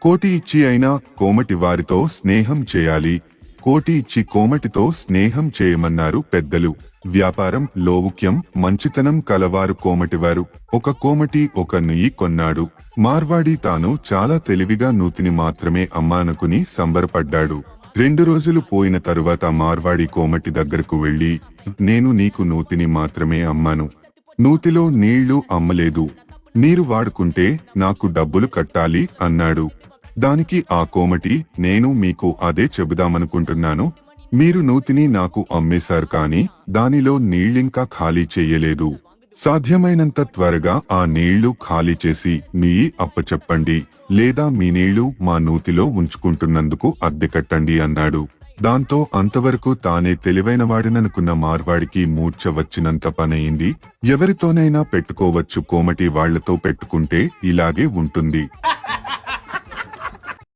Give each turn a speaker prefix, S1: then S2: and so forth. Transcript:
S1: కోటి ఇచ్చి అయినా కోమటి వారితో స్నేహం చేయాలి. కోటి ఇచ్చి కోమటితో స్నేహం చేయమన్నారు పెద్దలు. వ్యాపారం లోవుక్యం మంచితనం కలవారు కోమటివారు. ఒక కోమటి ఒక నుయ్యి కొన్నాడు. మార్వాడి తాను చాలా తెలివిగా నూతిని మాత్రమే అమ్మానుకుని సంబరపడ్డాడు. 2 రోజులు పోయిన తరువాత మార్వాడి కోమటి దగ్గరకు వెళ్లి, నేను నీకు నూతిని మాత్రమే అమ్మాను, నూతిలో నీళ్లు అమ్మలేదు. నీరు వాడుకుంటే నాకు డబ్బులు కట్టాలి అన్నాడు. దానికి ఆ కోమటి, నేను మీకు అదే చెబుదామనుకుంటున్నాను. మీరు నూతిని నాకు అమ్మేశారు కాని దానిలో నీళ్ళింకా ఖాళీ చెయ్యలేదు. సాధ్యమైనంత త్వరగా ఆ నీళ్లు ఖాళీ చేసి మీ అప్పచెప్పండి, లేదా మీ నీళ్లు మా నూతిలో ఉంచుకుంటున్నందుకు అద్దె కట్టండి అన్నాడు. దాంతో అంతవరకు తానే తెలివైనవాడిననుకున్న మార్వాడికి మూర్ఛ వచ్చినంత పనయింది. ఎవరితోనైనా పెట్టుకోవచ్చు, కోమటి వాళ్లతో పెట్టుకుంటే ఇలాగే ఉంటుంది.